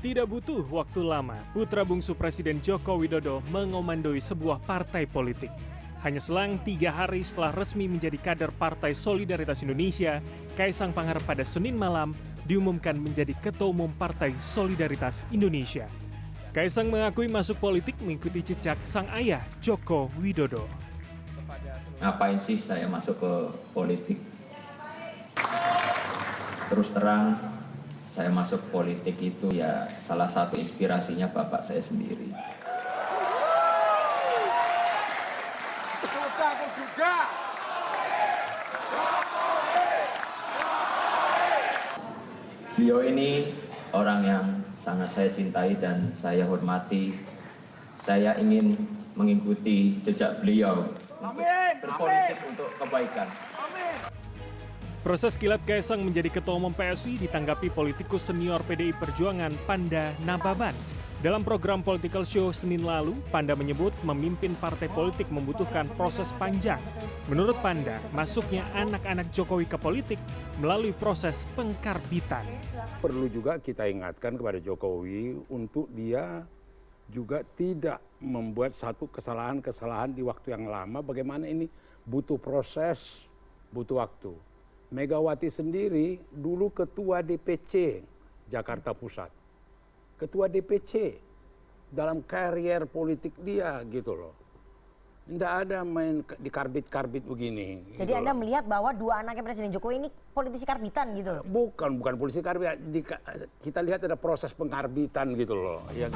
Tidak butuh waktu lama, putra bungsu Presiden Joko Widodo mengomandoi sebuah partai politik. Hanya selang 3 hari setelah resmi menjadi kader Partai Solidaritas Indonesia, Kaisang Pangarep pada Senin malam diumumkan menjadi Ketua Umum Partai Solidaritas Indonesia. Kaisang mengakui masuk politik mengikuti jejak sang ayah Joko Widodo. Ngapain sih saya masuk ke politik? Terus terang, saya masuk politik itu ya salah satu inspirasinya bapak saya sendiri. Beliau ini orang yang sangat saya cintai dan saya hormati. Saya ingin mengikuti jejak beliau untuk berpolitik untuk kebaikan. Proses kilat Kaisang menjadi Ketua Umum PSI ditanggapi politikus senior PDI Perjuangan Panda Nababan. Dalam program Political Show Senin lalu, Panda menyebut memimpin partai politik membutuhkan proses panjang. Menurut Panda, masuknya anak-anak Jokowi ke politik melalui proses pengkarbitan. Perlu juga kita ingatkan kepada Jokowi untuk dia juga tidak membuat satu kesalahan-kesalahan di waktu yang lama. Bagaimana ini butuh proses, butuh waktu. Megawati sendiri dulu ketua DPC Jakarta Pusat. Ketua DPC dalam karier politik dia gitu loh. Tidak ada main di karbit-karbit begini. Jadi gitu Anda loh. melihat bahwa dua anaknya Presiden Jokowi ini politisi karbitan gitu loh? Bukan politisi karbit. Kita lihat ada proses pengkarbitan gitu loh. Ya.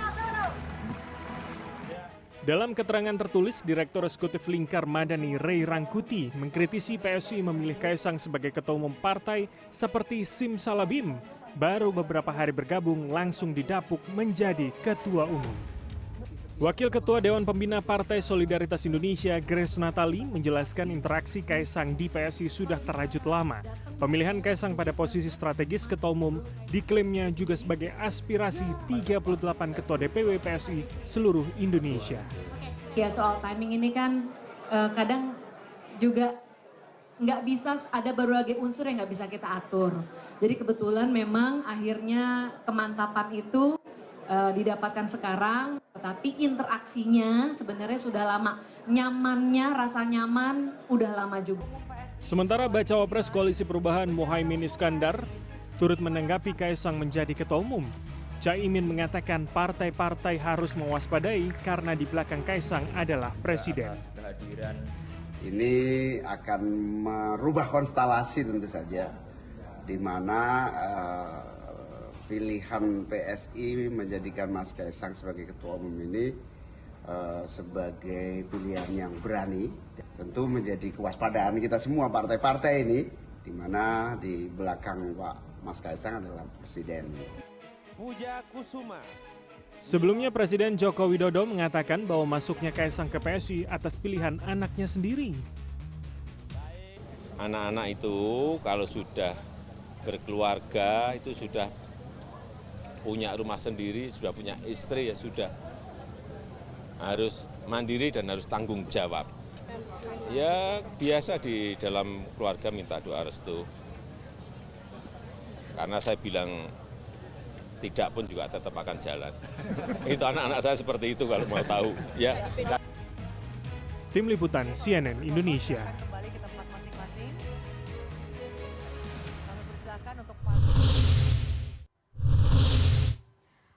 Dalam keterangan tertulis, Direktur Eksekutif Lingkar Madani Ray Rangkuti mengkritisi PSI memilih Kaisang sebagai Ketua Umum Partai seperti simsalabim. Baru beberapa hari bergabung langsung didapuk menjadi Ketua Umum. Wakil Ketua Dewan Pembina Partai Solidaritas Indonesia, Grace Natali, menjelaskan interaksi Kaisang di PSI sudah terajut lama. Pemilihan Kaisang pada posisi strategis Ketua Umum diklaimnya juga sebagai aspirasi 38 Ketua DPW PSI seluruh Indonesia. Ya soal timing ini kan kadang juga nggak bisa, ada berbagai unsur yang nggak bisa kita atur. Jadi kebetulan memang akhirnya kemantapan itu didapatkan sekarang, tetapi interaksinya sebenarnya sudah lama. Nyamannya, rasa nyaman udah lama juga. Sementara Bacawa Pres Koalisi Perubahan Muhaimin Iskandar turut menanggapi Kaisang menjadi Ketua Umum. Caimin mengatakan partai-partai harus mewaspadai karena di belakang Kaisang adalah Presiden. Kehadiran ini akan merubah konstelasi tentu saja, di mana pilihan PSI menjadikan Mas Kaisang sebagai Ketua Umum ini sebagai pilihan yang berani. Tentu menjadi kewaspadaan kita semua partai-partai ini, di mana di belakang Pak Mas Kaisang adalah Presiden. Puja Kusuma. Sebelumnya Presiden Joko Widodo mengatakan bahwa masuknya Kaisang ke PSI atas pilihan anaknya sendiri. Anak-anak itu kalau sudah berkeluarga, itu sudah punya rumah sendiri, sudah punya istri, ya sudah harus mandiri dan harus tanggung jawab. Ya biasa di dalam keluarga minta doa restu. Karena saya bilang tidak pun juga tetap akan jalan. Itu anak-anak saya seperti itu kalau mau tahu. Ya. Tim Liputan CNN Indonesia. Kembali ke tempat masing-masing. Kami persilakan untuk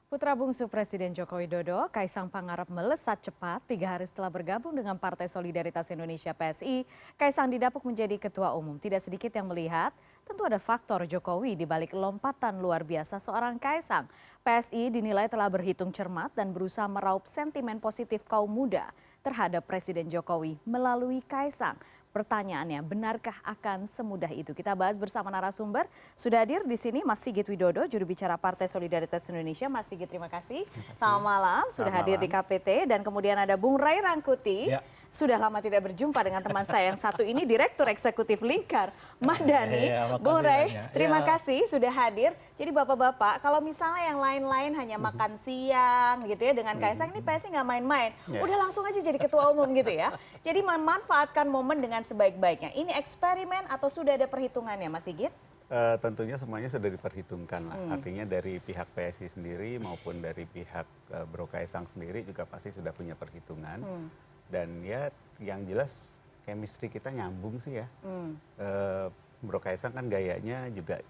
Putra bungsu Presiden Joko Widodo, Kaisang Pangarep melesat cepat 3 hari setelah bergabung dengan Partai Solidaritas Indonesia PSI. Kaisang didapuk menjadi Ketua Umum. Tidak sedikit yang melihat, tentu ada faktor Jokowi di balik lompatan luar biasa seorang Kaisang. PSI dinilai telah berhitung cermat dan berusaha meraup sentimen positif kaum muda terhadap Presiden Jokowi melalui Kaisang. Pertanyaannya, benarkah akan semudah itu? Kita bahas bersama narasumber. Sudah hadir di sini Mas Sigit Widodo, juru bicara Partai Solidaritas Indonesia. Mas Sigit, terima kasih. Selamat malam, sudah hadir di KPT. Dan kemudian ada Bung Ray Rangkuti. Ya. Sudah lama tidak berjumpa dengan teman saya yang satu ini, Direktur Eksekutif Lingkar Madani. Bung Ray, terima kasih sudah hadir. Jadi bapak-bapak, kalau misalnya yang lain-lain hanya makan siang gitu ya dengan Kaisang, ini PSI nggak main-main. Udah langsung aja jadi ketua umum gitu ya. Jadi memanfaatkan momen dengan sebaik-baiknya. Ini eksperimen atau sudah ada perhitungannya, Mas Sigit? Tentunya semuanya sudah diperhitungkan lah. Artinya dari pihak PSI sendiri maupun dari pihak Bro Kaisang sendiri juga pasti sudah punya perhitungan. Dan ya yang jelas chemistry kita nyambung sih ya. Bro Kaisang kan gayanya juga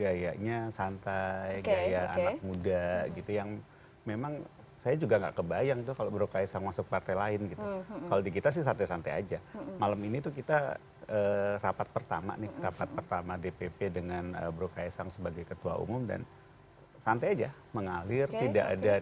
gayanya santai, gaya anak muda gitu yang memang saya juga nggak kebayang tuh kalau Bro Kaisang masuk partai lain gitu. Kalau di kita sih santai-santai aja. Malam ini tuh kita rapat pertama nih, rapat pertama DPP dengan Bro Kaisang sebagai ketua umum dan santai aja, mengalir,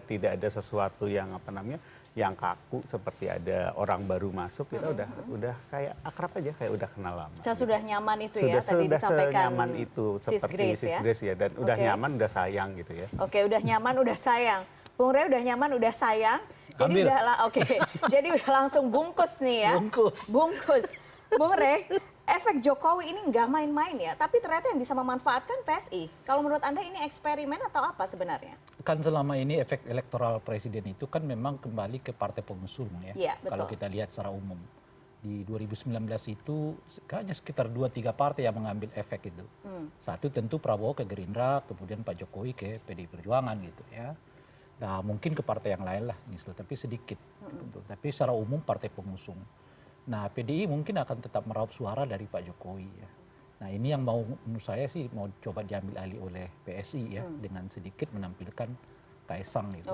tidak ada sesuatu yang apa namanya, yang kaku seperti ada orang baru masuk, kita udah kayak akrab aja, kayak udah kenal lama. Sudah nyaman itu ya, tadi sudah disampaikan senyaman itu seperti Sis ya? Grace ya, dan udah nyaman, udah sayang gitu ya. Oke, udah nyaman, udah sayang. Bung Rey udah nyaman, udah sayang. Jadi jadi udah langsung bungkus nih ya. Bungkus. Bung Rey, efek Jokowi ini nggak main-main ya, tapi ternyata yang bisa memanfaatkan PSI. Kalau menurut Anda ini eksperimen atau apa sebenarnya? Kan selama ini efek elektoral presiden itu kan memang kembali ke partai pengusung ya. Iya, kalau kita lihat secara umum. Di 2019 itu hanya sekitar 2-3 partai yang mengambil efek itu. Satu tentu Prabowo ke Gerindra, kemudian Pak Jokowi ke PDI Perjuangan gitu ya. Nah mungkin ke partai yang lain lah, misalnya, tapi sedikit. Tapi secara umum partai pengusung. Nah PDI mungkin akan tetap meraup suara dari Pak Jokowi ya. Nah ini yang menurut saya sih mau coba diambil alih oleh PSI ya, dengan sedikit menampilkan Kaisang gitu.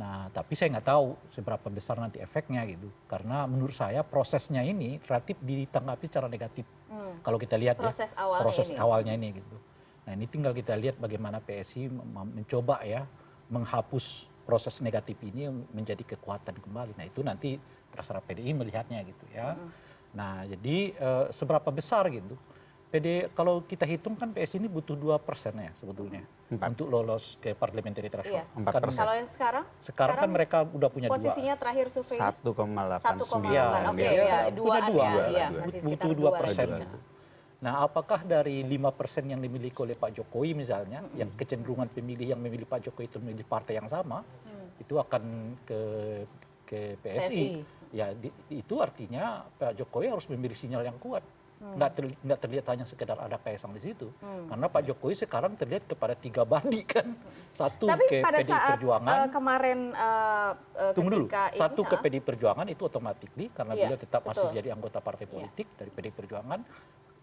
Nah tapi saya nggak tahu seberapa besar nanti efeknya gitu. Karena menurut saya prosesnya ini relatif ditanggapi secara negatif. Kalau kita lihat proses awalnya ini gitu. Nah ini tinggal kita lihat bagaimana PSI mencoba ya menghapus proses negatif ini menjadi kekuatan kembali. Nah itu nanti terserah PDI melihatnya gitu ya. Nah jadi seberapa besar gitu. Kalau kita hitung kan PSI ini butuh 2% ya sebetulnya. Untuk lolos ke parliamentary threshold. 4%. Kalau yang sekarang? Sekarang kan mereka udah punya posisinya terakhir survei 1,89. Oke, ya, butuh 2%. Nah, apakah dari 5% yang dimiliki oleh Pak Jokowi misalnya, yang kecenderungan pemilih yang memilih Pak Jokowi itu memilih partai yang sama, itu akan ke PSI. Ya, itu artinya Pak Jokowi harus memilih sinyal yang kuat. Nggak terlihat hanya sekedar ada Kaisang di situ. Karena Pak Jokowi sekarang terlihat kepada 3 bandi kan. Satu ke PDI Perjuangan. Kemarin tunggu dulu. Satu ke PDI Perjuangan itu otomatis karena beliau tetap masih jadi anggota partai politik dari PDI Perjuangan.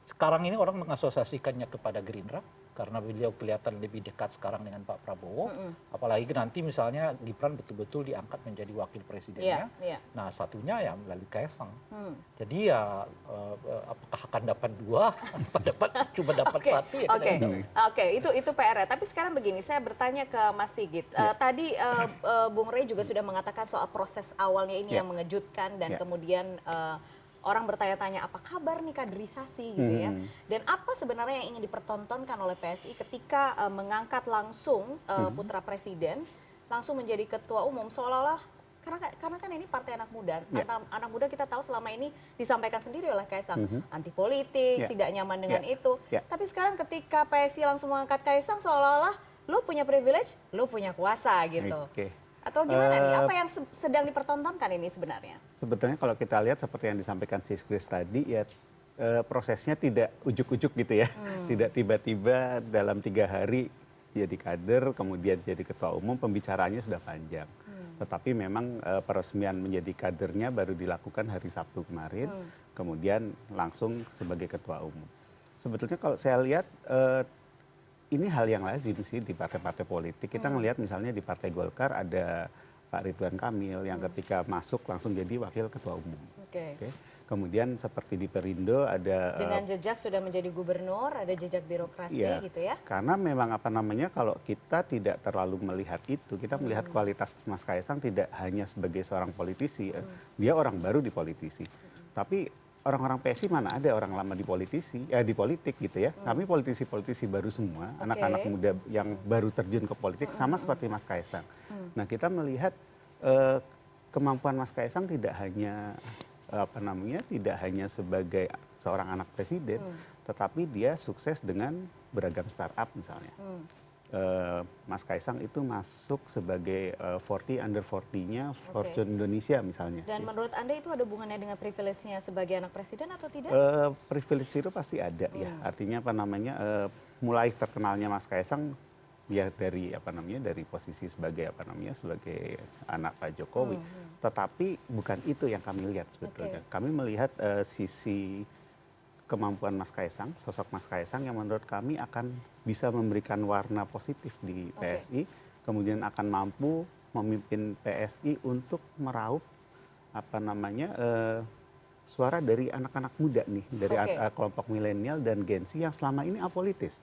Sekarang ini orang mengasosiasikannya kepada Gerindra karena beliau kelihatan lebih dekat sekarang dengan Pak Prabowo. Apalagi nanti misalnya Gibran betul-betul diangkat menjadi wakil presidennya. Nah satunya ya melalui Kaisang. Jadi ya apakah akan dapat 2, cuma dapat 1 ya. Oke, itu PR-nya. Tapi sekarang begini, saya bertanya ke Mas Sigit. Tadi Bung Rey juga sudah mengatakan soal proses awalnya ini yang mengejutkan dan kemudian orang bertanya-tanya apa kabar nih kaderisasi gitu ya. Dan apa sebenarnya yang ingin dipertontonkan oleh PSI ketika mengangkat langsung putra presiden langsung menjadi ketua umum seolah-olah karena kan ini partai anak muda. Anak muda kita tahu selama ini disampaikan sendiri oleh Kaisang anti politik, tidak nyaman dengan itu. Tapi sekarang ketika PSI langsung mengangkat Kaisang seolah-olah lu punya privilege, lu punya kuasa gitu. Atau gimana nih? Apa yang sedang dipertontonkan ini sebenarnya? Sebetulnya kalau kita lihat seperti yang disampaikan Sis Grace tadi ya prosesnya tidak ujuk-ujuk gitu ya. Tidak tiba-tiba dalam 3 hari jadi kader kemudian jadi ketua umum, pembicaraannya sudah panjang. Tetapi memang peresmian menjadi kadernya baru dilakukan hari Sabtu kemarin, kemudian langsung sebagai ketua umum. Sebetulnya kalau saya lihat ini hal yang lazim sih di partai-partai politik. Kita ngelihat misalnya di Partai Golkar ada Pak Ridwan Kamil yang ketika masuk langsung jadi wakil ketua umum. Kemudian seperti di Perindo ada dengan jejak sudah menjadi gubernur, ada jejak birokrasi gitu ya. Karena memang apa namanya kalau kita tidak terlalu melihat itu, kita melihat kualitas Mas Kaisang tidak hanya sebagai seorang politisi, dia orang baru di politisi. Tapi orang-orang PSI mana ada orang lama di di politik gitu ya. Kami politisi-politisi baru semua, anak-anak muda yang baru terjun ke politik sama seperti Mas Kaisang. Nah, kita melihat kemampuan Mas Kaisang tidak hanya tidak hanya sebagai seorang anak presiden, tetapi dia sukses dengan beragam startup misalnya. Mas Kaisang itu masuk sebagai 40 under 40-nya Fortune Indonesia misalnya. Dan menurut Anda itu ada hubungannya dengan privilege-nya sebagai anak presiden atau tidak? Privilege itu pasti ada ya. Artinya apa namanya, mulai terkenalnya Mas Kaisang ya dari dari posisi sebagai sebagai anak Pak Jokowi. Tetapi bukan itu yang kami lihat sebetulnya. Kami melihat sisi kemampuan Mas Kaisang, sosok Mas Kaisang yang menurut kami akan bisa memberikan warna positif di PSI, kemudian akan mampu memimpin PSI untuk meraup suara dari anak-anak muda nih, dari kelompok milenial dan Gen Z yang selama ini apolitis.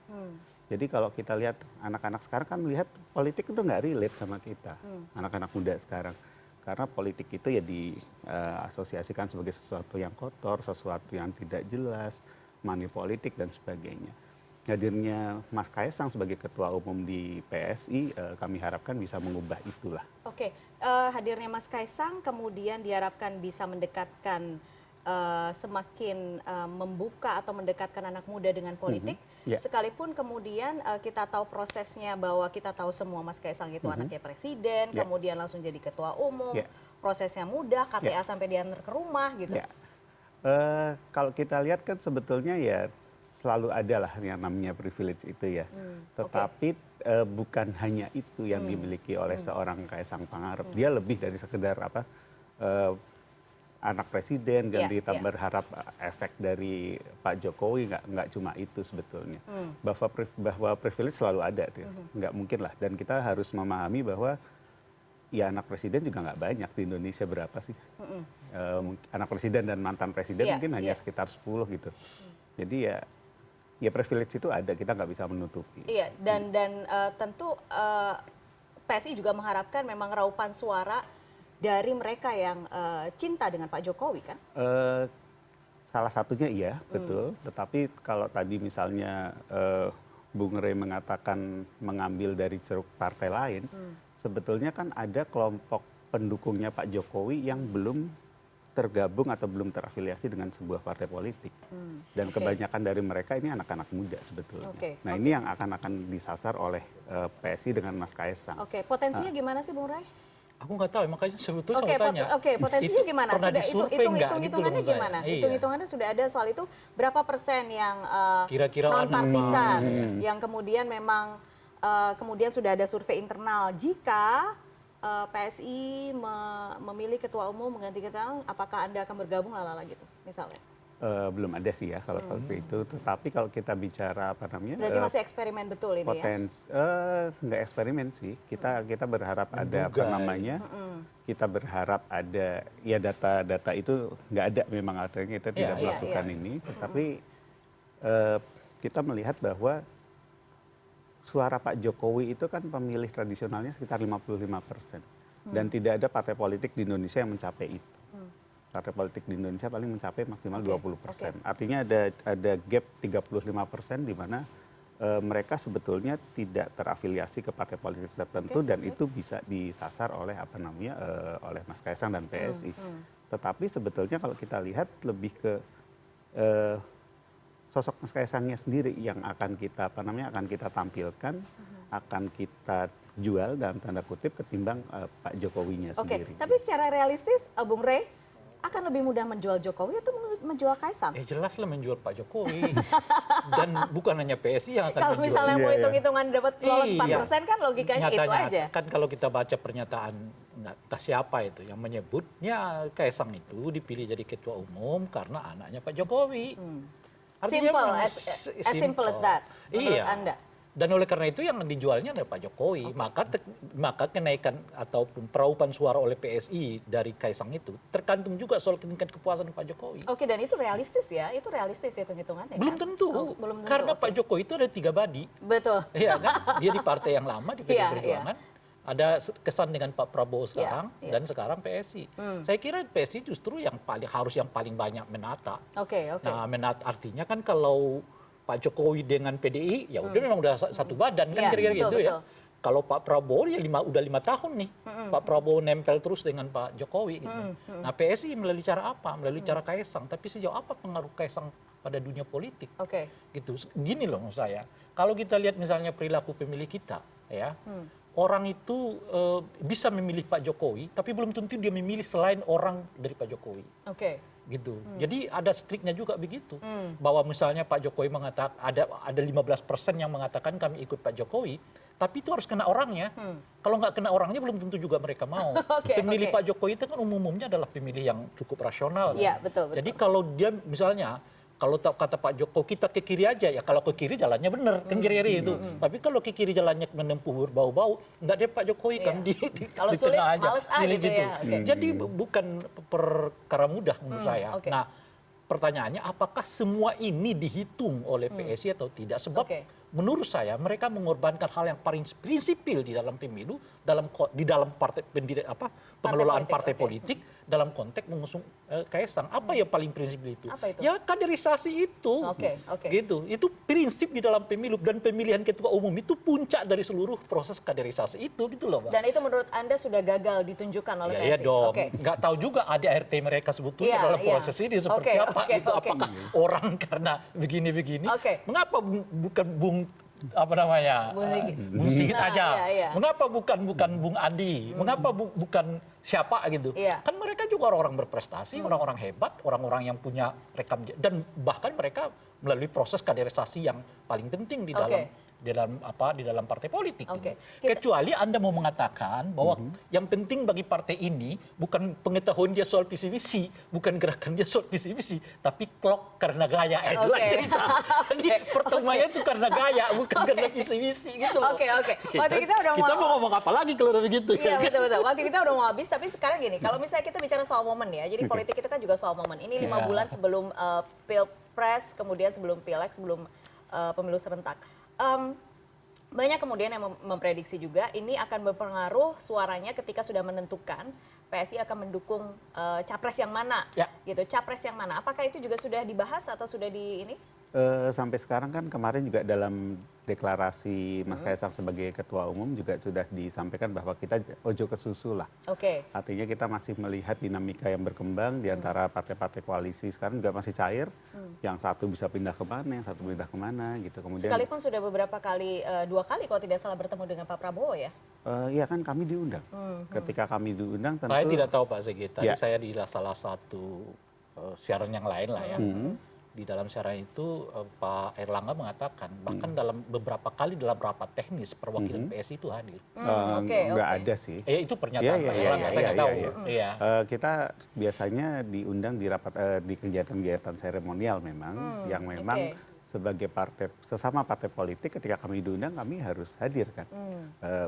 Jadi kalau kita lihat anak-anak sekarang kan melihat politik itu nggak relate sama kita, anak-anak muda sekarang. Karena politik itu ya diasosiasikan sebagai sesuatu yang kotor, sesuatu yang tidak jelas, money politik dan sebagainya. Hadirnya Mas Kaisang sebagai ketua umum di PSI, kami harapkan bisa mengubah itulah. Oke, hadirnya Mas Kaisang kemudian diharapkan bisa mendekatkan, semakin membuka atau mendekatkan anak muda dengan politik. Sekalipun kemudian kita tahu prosesnya, bahwa kita tahu semua Mas Kaisang itu anaknya presiden, kemudian langsung jadi ketua umum, prosesnya mudah, KTA sampai diantar ke rumah gitu. Kalau kita lihat kan sebetulnya ya selalu ada lah yang namanya privilege itu ya. Tetapi bukan hanya itu yang dimiliki oleh seorang Kaisang Pangarep. Dia lebih dari sekedar anak presiden dan kita berharap efek dari Pak Jokowi nggak cuma itu sebetulnya. Bahwa privilege selalu ada tuh, nggak mungkin lah. Dan kita harus memahami bahwa ya anak presiden juga nggak banyak di Indonesia, berapa sih? Anak presiden dan mantan presiden mungkin hanya sekitar 10 gitu. Jadi ya privilege itu ada, kita nggak bisa menutupi. Iya, dan tentu PSI juga mengharapkan memang raupan suara dari mereka yang cinta dengan Pak Jokowi kan? Salah satunya iya, betul. Tetapi kalau tadi misalnya Bung Rey mengatakan mengambil dari ceruk partai lain, sebetulnya kan ada kelompok pendukungnya Pak Jokowi yang belum tergabung atau belum terafiliasi dengan sebuah partai politik. Dan kebanyakan dari mereka ini anak-anak muda sebetulnya. Nah ini yang akan disasar oleh PSI dengan Mas Kaisang. Potensinya gimana sih Bung Ray? Aku nggak tahu, makanya sebetulnya saya tanya. Potensinya gimana? Sudah hitung-hitungannya gimana? Hitung-hitungannya sudah ada soal itu. Berapa persen yang kira-kira non-partisan, yang kemudian memang kemudian sudah ada survei internal. Jika PSI memilih ketua umum mengganti ketua, apakah Anda akan bergabung lalala gitu misalnya? Belum ada sih ya kalau seperti itu. Tetapi kalau kita bicara berarti masih eksperimen betul ini nggak eksperimen sih. Kita berharap ada kita berharap ada ya data itu nggak ada, memang artinya kita tidak melakukan ini. Tetapi kita melihat bahwa suara Pak Jokowi itu kan pemilih tradisionalnya sekitar 55%. Dan tidak ada partai politik di Indonesia yang mencapai itu. Partai politik di Indonesia paling mencapai maksimal 20%. Artinya ada gap 35% di mana mereka sebetulnya tidak terafiliasi ke partai politik tertentu dan itu bisa disasar oleh oleh Mas Kaisang dan PSI. Tetapi sebetulnya kalau kita lihat lebih ke sosok Mas Kaisangnya sendiri yang akan kita tampilkan, akan kita jual dalam tanda kutip ketimbang Pak Jokowinya sendiri. Tapi secara realistis, Bung Rey, akan lebih mudah menjual Jokowi atau menjual Kaisang? Jelaslah menjual Pak Jokowi. Dan bukan hanya PSI yang akan kalau menjual. Misalnya mau hitung-hitungan dapat lolos 4% kan logikanya itu aja. Kan kalau kita baca pernyataan entah siapa itu yang menyebutnya Kaisang itu dipilih jadi ketua umum karena anaknya Pak Jokowi. Simple as that menurut Anda? Dan oleh karena itu yang dijualnya adalah Pak Jokowi. Maka kenaikan ataupun peraupan suara oleh PSI dari Kaisang itu tergantung juga soal tingkat kepuasan Pak Jokowi. Dan itu realistis ya? Itu realistis hitung-hitungannya belum kan? tentu. Belum tentu. Karena Pak Jokowi itu ada 3 badi. Betul. Iya kan? Dia di partai yang lama, di PDI Perjuangan. Ada kesan dengan Pak Prabowo sekarang dan sekarang PSI. Saya kira PSI justru yang paling banyak menata. Nah, menata artinya kan kalau Pak Jokowi dengan PDI ya udah memang udah satu badan kan kira-kira gitu ya. Kalau Pak Prabowo ya udah 5 tahun nih. Pak Prabowo nempel terus dengan Pak Jokowi gitu. Nah, PSI melalui cara apa? Melalui cara Kaisang. Tapi sejauh apa pengaruh Kaisang pada dunia politik. Oke. Gitu. Gini loh menurut saya. Kalau kita lihat misalnya perilaku pemilih kita, ya, orang itu bisa memilih Pak Jokowi, tapi belum tentu dia memilih selain orang dari Pak Jokowi. Oke. Gitu. Jadi ada striknya juga begitu. Bahwa misalnya Pak Jokowi mengatakan ada 15% yang mengatakan kami ikut Pak Jokowi, tapi itu harus kena orangnya. Kalau nggak kena orangnya belum tentu juga mereka mau. Pemilih Pak Jokowi itu kan umumnya adalah pemilih yang cukup rasional. Iya, betul. Jadi kalau dia misalnya kalau kata Pak Jokowi kita ke kiri aja ya, kalau ke kiri jalannya benar kan kira-kira itu. Tapi kalau ke kiri jalannya menempuh berbau-bau, enggak deh Pak Jokowi kan di Kalau di sulit, tengah aja. males gitu ya. Okay. Jadi bukan perkara mudah menurut saya. Nah, pertanyaannya apakah semua ini dihitung oleh PSI atau tidak? Sebab menurut saya mereka mengorbankan hal yang paling prinsipil di dalam pemilu, di dalam pengelolaan partai politik dalam konteks mengusung Kaisang. Apa yang paling prinsipil itu? Ya kaderisasi itu. Gitu. Itu prinsip di dalam pemilu, dan pemilihan ketua umum itu puncak dari seluruh proses kaderisasi itu gitu loh, Mbak. Dan itu menurut Anda sudah gagal ditunjukkan oleh PSI? Iya dong. Nggak tahu juga ADART mereka sebetulnya dalam proses ini seperti apa gitu. Apakah orang karena begini-begini? Mengapa bukan Bung Bung Sigit aja? Mengapa bukan Bung Andi? Mengapa bukan siapa gitu? Kan mereka juga orang-orang berprestasi, orang-orang hebat, orang-orang yang punya rekam, dan bahkan mereka melalui proses kaderisasi yang paling penting di dalam partai politik. Gitu. Kecuali Anda mau mengatakan bahwa yang penting bagi partai ini bukan pengetahuan dia soal visi misi, bukan gerakan dia soal visi misi, tapi klok karena gaya. Itulah cerita. Jadi pertemuannya itu karena gaya, bukan karena visi misi gitu loh. Waktu kita mau ngomong apa lagi kalau begitu? Iya betul. Waktu kita udah mau habis, tapi sekarang gini, kalau misalnya kita bicara soal momen ya, jadi politik itu kan juga soal momen. Ini 5 bulan sebelum Pilpres, kemudian sebelum Pileg, sebelum pemilu serentak. Banyak kemudian yang memprediksi juga ini akan berpengaruh suaranya ketika sudah menentukan PSI akan mendukung capres yang mana, gitu. Capres yang mana? Apakah itu juga sudah dibahas atau sudah di ini? Sampai sekarang kan kemarin juga dalam deklarasi Mas Kaisang sebagai ketua umum juga sudah disampaikan bahwa kita ojo ke susu lah. Artinya kita masih melihat dinamika yang berkembang di antara partai-partai koalisi sekarang juga masih cair. Yang satu bisa pindah kemana, yang satu pindah kemana gitu. Kemudian sekalipun sudah beberapa kali, 2 kali kalau tidak salah bertemu dengan Pak Prabowo ya? Iya kan kami diundang. Ketika kami diundang tentu. Saya tidak tahu Pak Sigit. Tadi saya di salah satu siaran yang lain lah ya. Di dalam siaran itu Pak Erlangga mengatakan bahkan dalam beberapa kali dalam rapat teknis perwakilan PSI itu hadir. Nggak ada sih. Itu pernyataan Pak Erlangga, saya nggak tahu. Kita biasanya diundang di rapat di kegiatan-kegiatan seremonial memang yang memang sebagai sesama partai politik ketika kami diundang kami harus hadir kan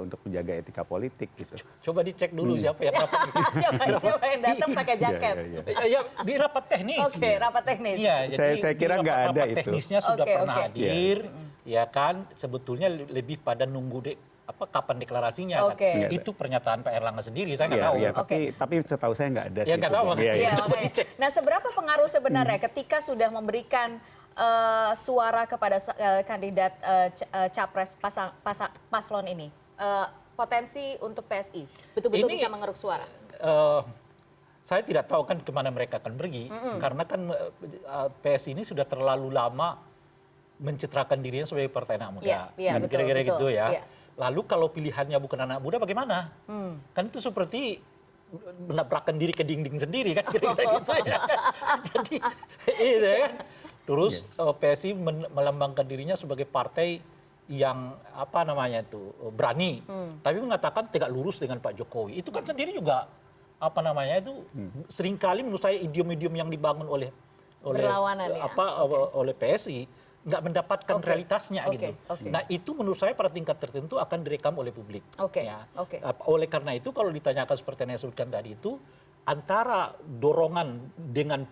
untuk menjaga etika politik gitu. Coba dicek dulu siapa yang rapat. siapa yang datang pakai jaket. Ya di rapat teknis. Rapat teknis. Ya, saya kira nggak ada itu. Teknisnya sudah pernah hadir, ya kan. Sebetulnya lebih pada nunggu kapan deklarasinya kan. Itu pernyataan Pak Erlangga sendiri, saya nggak tahu. Tapi setahu saya nggak ada sih. Nggak tahu. Coba dicek. Nah, seberapa pengaruh sebenarnya ketika sudah memberikan suara kepada kandidat capres paslon ini, potensi untuk PSI betul-betul bisa mengeruk suara? Saya tidak tahu kan kemana mereka akan pergi, karena kan PSI ini sudah terlalu lama mencitrakan dirinya sebagai partai anak muda, kan kira-kira gitu ya. Lalu kalau pilihannya bukan anak muda bagaimana? Kan itu seperti menabrakkan diri ke dinding sendiri kan kira-kira gitu ya. Jadi itu kan. Terus PSI melambangkan dirinya sebagai partai yang berani, tapi mengatakan tegak lurus dengan Pak Jokowi. Itu kan sendiri juga seringkali menurut saya idiom-idiom yang dibangun oleh PSI nggak mendapatkan realitasnya gitu. Nah itu menurut saya pada tingkat tertentu akan direkam oleh publik. Oleh karena itu kalau ditanyakan seperti yang saya sebutkan tadi itu antara dorongan dengan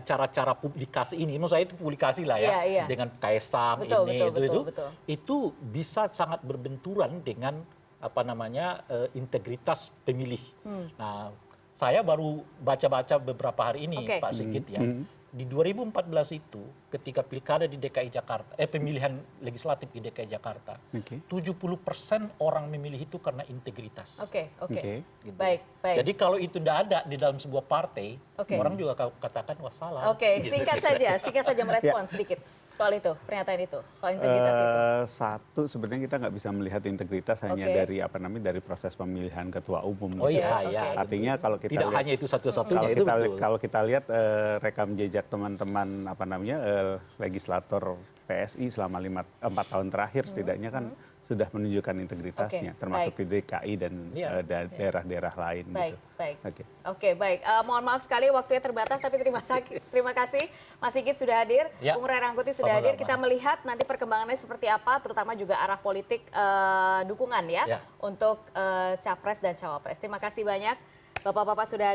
cara-cara publikasi ini, menurut saya itu publikasi lah ya, dengan Kaisang itu bisa sangat berbenturan dengan integritas pemilih. Nah, saya baru baca-baca beberapa hari ini Pak Sigit ya, di 2014 itu ketika pilkada di DKI Jakarta, pemilihan legislatif di DKI Jakarta, 70% orang memilih itu karena integritas. Oke. Gitu. Baik. Jadi kalau itu tidak ada di dalam sebuah partai, orang juga katakan wah salah. Oke, singkat saja merespon sedikit soal itu, pernyataan itu, soal integritas itu. Satu, sebenarnya kita nggak bisa melihat integritas hanya dari dari proses pemilihan ketua umum. Oh iya. Artinya kalau kita tidak lihat, hanya itu satu-satunya itu betul. Kalau kita lihat rekam jejak teman-teman legislator PSI selama 4 tahun terakhir setidaknya kan sudah menunjukkan integritasnya, termasuk di DKI dan daerah-daerah lain. Baik, gitu. baik. Oke, baik. Mohon maaf sekali waktunya terbatas, tapi terima kasih Mas Sigit sudah hadir, Bung Ray Rangkuti sudah hadir. Kita melihat nanti perkembangannya seperti apa, terutama juga arah politik dukungan untuk capres dan cawapres. Terima kasih banyak, Bapak-bapak sudah hadir.